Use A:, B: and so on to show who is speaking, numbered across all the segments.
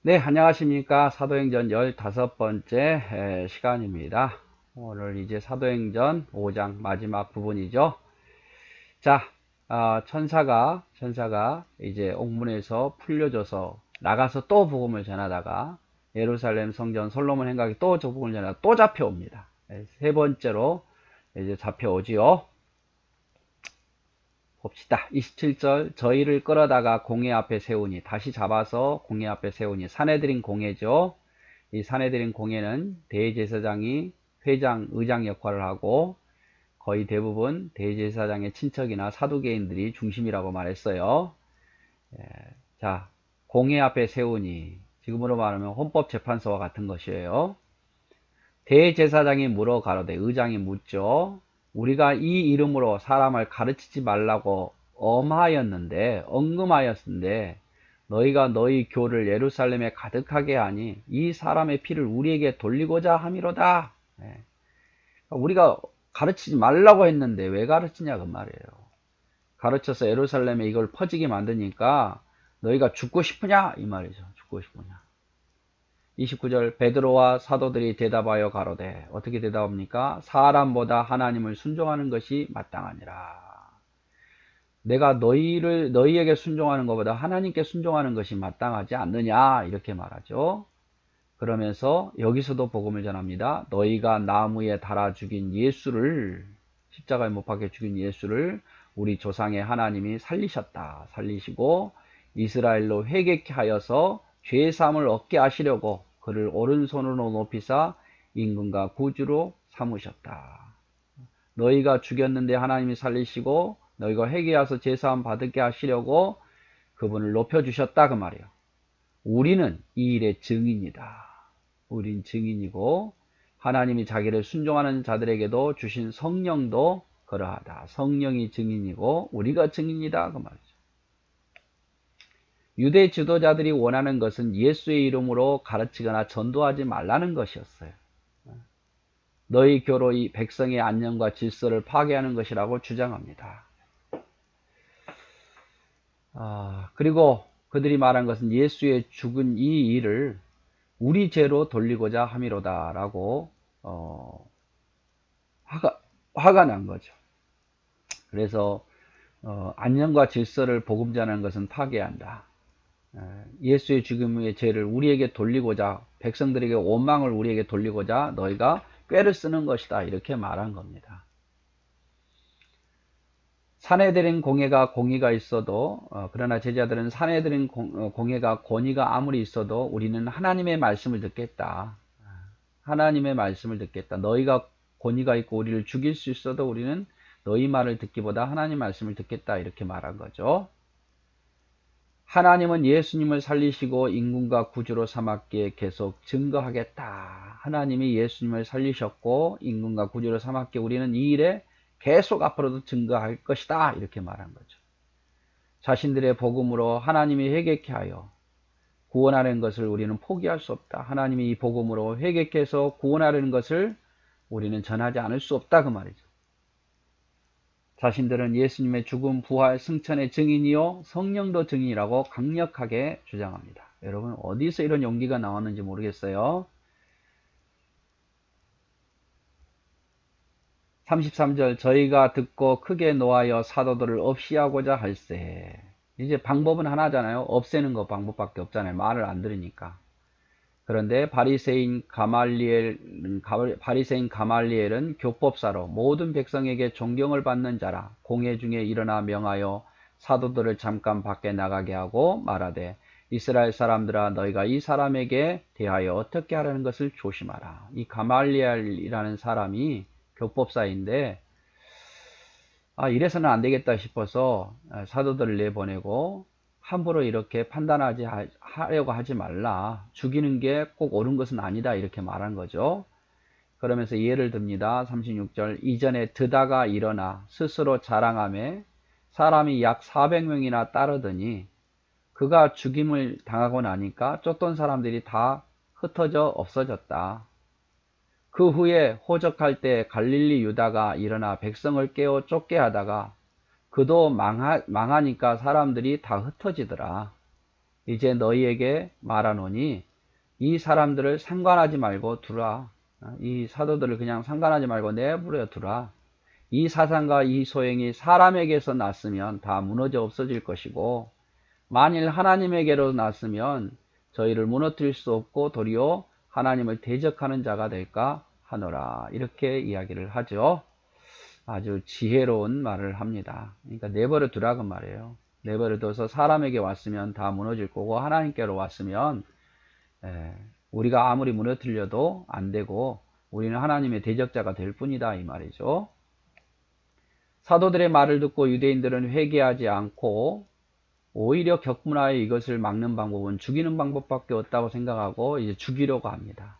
A: 네, 안녕하십니까. 사도행전 15번째 시간입니다. 오늘 이제 사도행전 5장 마지막 부분이죠. 자, 천사가 이제 옥문에서 풀려져서 나가서 또 복음을 전하다가 예루살렘 성전 솔로몬 행각에 또 복음을 전하다가 또 잡혀옵니다. 세 번째로 이제 잡혀오지요. 봅시다. 27절 저희를 끌어다가 공회 앞에 세우니 다시 잡아서 공회 앞에 세우니 사내들인 공회죠. 이 사내들인 공회는 대제사장이 회장, 의장 역할을 하고 거의 대부분 대제사장의 친척이나 사두개인들이 중심이라고 말했어요. 자, 공회 앞에 세우니 지금으로 말하면 헌법재판소와 같은 것이에요. 대제사장이 물어 가로되 의장이 묻죠. 우리가 이 이름으로 사람을 가르치지 말라고 언금하였는데 너희가 너희 교를 예루살렘에 가득하게 하니 이 사람의 피를 우리에게 돌리고자 함이로다. 우리가 가르치지 말라고 했는데 왜 가르치냐 그 말이에요. 가르쳐서 예루살렘에 이걸 퍼지게 만드니까 너희가 죽고 싶으냐 이 말이죠. 죽고 싶으냐. 29절 베드로와 사도들이 대답하여 가로되 어떻게 대답합니까? 사람보다 하나님을 순종하는 것이 마땅하니라. 내가 너희에게 순종하는 것보다 하나님께 순종하는 것이 마땅하지 않느냐 이렇게 말하죠. 그러면서 여기서도 복음을 전합니다. 너희가 나무에 달아 죽인 예수를 십자가에 못 박혀 죽인 예수를 우리 조상의 하나님이 살리시고 이스라엘로 회개케 하여서 죄사함을 얻게 하시려고 그를 오른손으로 높이사 임금과 구주로 삼으셨다. 너희가 죽였는데 하나님이 살리시고 너희가 회개하여서 죄사함 받게 하시려고 그분을 높여주셨다 그 말이에요. 우리는 이 일의 증인이다. 우린 증인이고 하나님이 자기를 순종하는 자들에게도 주신 성령도 그러하다. 성령이 증인이고 우리가 증인이다 그 말이죠. 유대 지도자들이 원하는 것은 예수의 이름으로 가르치거나 전도하지 말라는 것이었어요. 너희 교로 이 백성의 안녕과 질서를 파괴하는 것이라고 주장합니다. 그리고 그들이 말한 것은 예수의 죽은 이 일을 우리 죄로 돌리고자 함이로다 라고 화가 난 거죠. 그래서 안녕과 질서를 복음 전하는 것은 파괴한다. 예수의 죽음의 죄를 우리에게 돌리고자 백성들에게 원망을 우리에게 돌리고자 너희가 꾀를 쓰는 것이다 이렇게 말한 겁니다. 사내들인 공회가 공의가 있어도 그러나 제자들은 사내들인 공회가 권위가 아무리 있어도 우리는 하나님의 말씀을 듣겠다. 하나님의 말씀을 듣겠다. 너희가 권위가 있고 우리를 죽일 수 있어도 우리는 너희 말을 듣기보다 하나님 말씀을 듣겠다 이렇게 말한 거죠. 하나님은 예수님을 살리시고 임금과 구주로 삼았기에 계속 증거하겠다. 하나님이 예수님을 살리셨고 임금과 구주로 삼았기에 우리는 이 일에 계속 앞으로도 증거할 것이다. 이렇게 말한 거죠. 자신들의 복음으로 하나님이 회개케 하여 구원하는 것을 우리는 포기할 수 없다. 하나님이 이 복음으로 회개케 해서 구원하려는 것을 우리는 전하지 않을 수 없다. 그 말이죠. 자신들은 예수님의 죽음, 부활, 승천의 증인이요 성령도 증인이라고 강력하게 주장합니다. 여러분 어디서 이런 용기가 나왔는지 모르겠어요. 33절 저희가 듣고 크게 노하여 사도들을 없이하고자 할세. 이제 방법은 하나잖아요. 없애는 거 방법밖에 없잖아요. 말을 안 들으니까. 그런데 바리새인 가말리엘은 교법사로 모든 백성에게 존경을 받는 자라 공회 중에 일어나 명하여 사도들을 잠깐 밖에 나가게 하고 말하되 이스라엘 사람들아 너희가 이 사람에게 대하여 어떻게 하라는 것을 조심하라. 이 가말리엘이라는 사람이 교법사인데 이래서는 안 되겠다 싶어서 사도들을 내보내고 함부로 이렇게 하려고 하지 말라. 죽이는 게 꼭 옳은 것은 아니다. 이렇게 말한 거죠. 그러면서 예를 듭니다. 36절 이전에 드다가 일어나 스스로 자랑하며 사람이 약 400명이나 따르더니 그가 죽임을 당하고 나니까 쫓던 사람들이 다 흩어져 없어졌다. 그 후에 호적할 때 갈릴리 유다가 일어나 백성을 깨워 쫓게 하다가 그도 망하니까 사람들이 다 흩어지더라. 이제 너희에게 말하노니 이 사람들을 상관하지 말고 두라. 이 사도들을 그냥 상관하지 말고 내버려 두라. 이 사상과 이 소행이 사람에게서 났으면 다 무너져 없어질 것이고 만일 하나님에게로 났으면 저희를 무너뜨릴 수 없고 도리어 하나님을 대적하는 자가 될까 하노라. 이렇게 이야기를 하죠. 아주 지혜로운 말을 합니다. 그러니까 내버려 두라 그 말이에요. 내버려 둬서 사람에게 왔으면 다 무너질 거고 하나님께로 왔으면 우리가 아무리 무너뜨려도 안 되고 우리는 하나님의 대적자가 될 뿐이다 이 말이죠. 사도들의 말을 듣고 유대인들은 회개하지 않고 오히려 격분하여 이것을 막는 방법은 죽이는 방법밖에 없다고 생각하고 이제 죽이려고 합니다.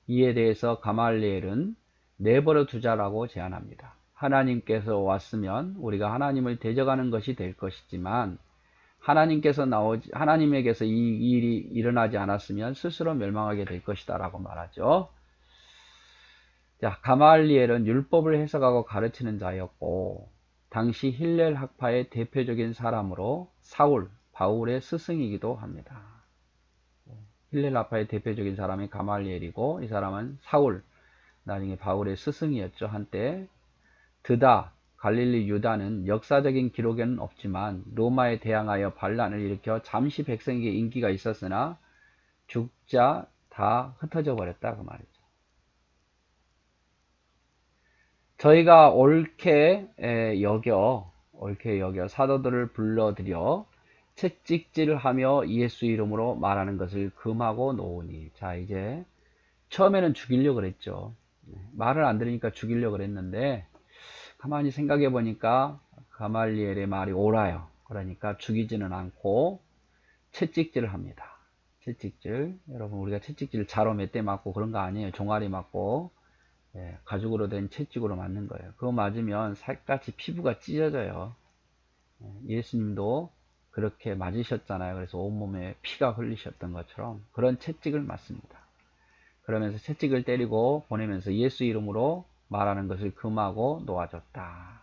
A: 이에 대해서 가말리엘은 내버려 두자라고 제안합니다. 하나님께서 왔으면 우리가 하나님을 대적하는 것이 될 것이지만 하나님에게서 이 일이 일어나지 않았으면 스스로 멸망하게 될 것이다 라고 말하죠. 자, 가말리엘은 율법을 해석하고 가르치는 자였고 당시 힐렐 학파의 대표적인 사람으로 바울의 스승이기도 합니다. 힐렐 학파의 대표적인 사람이 가말리엘이고 이 사람은 사울, 나중에 바울의 스승이었죠. 한때 드다, 갈릴리 유다는 역사적인 기록에는 없지만 로마에 대항하여 반란을 일으켜 잠시 백성에게 인기가 있었으나 죽자 다 흩어져 버렸다 그 말이죠. 저희가 옳게 여겨 사도들을 불러들여 채찍질하며 예수 이름으로 말하는 것을 금하고 놓으니. 자, 이제 처음에는 죽이려고 그랬죠. 말을 안 들으니까 죽이려고 그랬는데 가만히 생각해 보니까 가말리엘의 말이 옳아요. 그러니까 죽이지는 않고 채찍질을 합니다. 채찍질. 여러분, 우리가 채찍질 자로 몇 대 맞고 그런 거 아니에요. 종아리 맞고 가죽으로 된 채찍으로 맞는 거예요. 그거 맞으면 살갗이 피부가 찢어져요. 예수님도 그렇게 맞으셨잖아요. 그래서 온몸에 피가 흘리셨던 것처럼 그런 채찍을 맞습니다. 그러면서 채찍을 때리고 보내면서 예수 이름으로 말하는 것을 금하고 놓아줬다.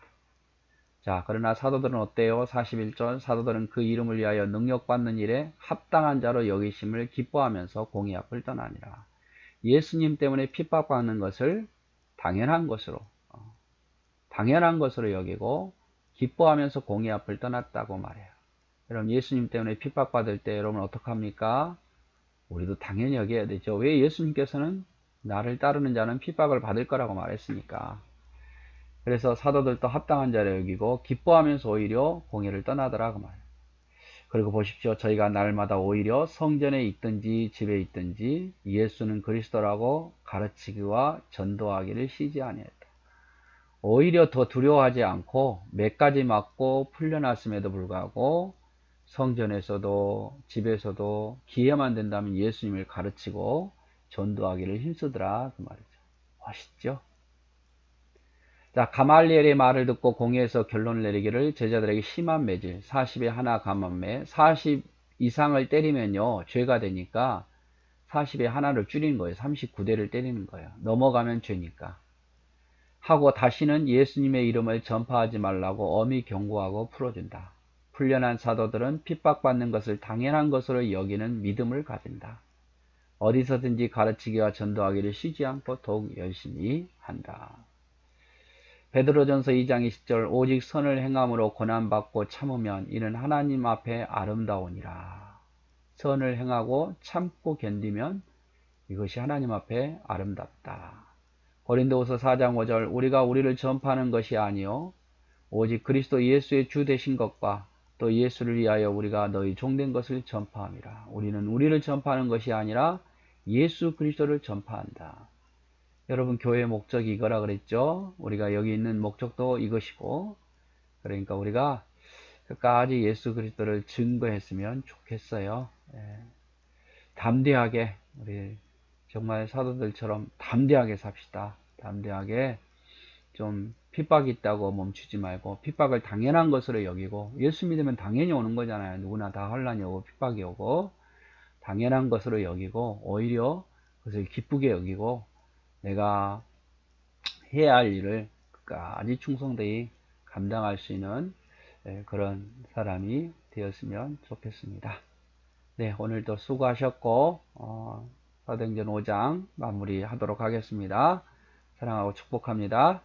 A: 자, 그러나 사도들은 어때요? 41절 사도들은 그 이름을 위하여 능력받는 일에 합당한 자로 여기심을 기뻐하면서 공의 앞을 떠나니라. 예수님 때문에 핍박받는 것을 당연한 것으로 여기고 기뻐하면서 공의 앞을 떠났다고 말해요. 여러분, 예수님 때문에 핍박받을 때 여러분 어떡합니까? 우리도 당연히 여겨야 되죠. 왜? 예수님께서는 나를 따르는 자는 핍박을 받을 거라고 말했으니까. 그래서 사도들도 합당한 자를 여기고 기뻐하면서 오히려 공회를 떠나더라 그 말이에요. 그리고 보십시오. 저희가 날마다 오히려 성전에 있든지 집에 있든지 예수는 그리스도라고 가르치기와 전도하기를 쉬지 아니했다. 오히려 더 두려워하지 않고 몇 가지 맞고 풀려났음에도 불구하고 성전에서도 집에서도 기회만 된다면 예수님을 가르치고 전도하기를 힘쓰더라 그 말이죠. 멋있죠? 자, 가말리엘의 말을 듣고 공회에서 결론을 내리기를 제자들에게 심한 매질 40에 하나 감한매 40 이상을 때리면요 죄가 되니까 40에 하나를 줄이는 거예요. 39대를 때리는 거예요. 넘어가면 죄니까 하고 다시는 예수님의 이름을 전파하지 말라고 엄히 경고하고 풀어준다. 풀려난 사도들은 핍박받는 것을 당연한 것으로 여기는 믿음을 가진다. 어디서든지 가르치기와 전도하기를 쉬지 않고 더욱 열심히 한다. 베드로전서 2장 20절 오직 선을 행함으로 고난받고 참으면 이는 하나님 앞에 아름다우니라. 선을 행하고 참고 견디면 이것이 하나님 앞에 아름답다. 고린도후서 4장 5절 우리가 우리를 전파하는 것이 아니요 오직 그리스도 예수의 주 되신 것과 또 예수를 위하여 우리가 너희 종된 것을 전파함이라. 우리는 우리를 전파하는 것이 아니라 예수 그리스도를 전파한다. 여러분, 교회의 목적이 이거라 그랬죠? 우리가 여기 있는 목적도 이것이고, 그러니까 우리가 끝까지 예수 그리스도를 증거했으면 좋겠어요. 담대하게, 우리 정말 사도들처럼 담대하게 삽시다. 담대하게 좀 핍박이 있다고 멈추지 말고, 핍박을 당연한 것으로 여기고, 예수 믿으면 당연히 오는 거잖아요. 누구나 다 환난이 오고, 핍박이 오고, 당연한 것으로 여기고, 오히려 그것을 기쁘게 여기고, 내가 해야 할 일을 끝까지 충성되이 감당할 수 있는 그런 사람이 되었으면 좋겠습니다. 네, 오늘도 수고하셨고, 사도행전 5장 마무리하도록 하겠습니다. 사랑하고 축복합니다.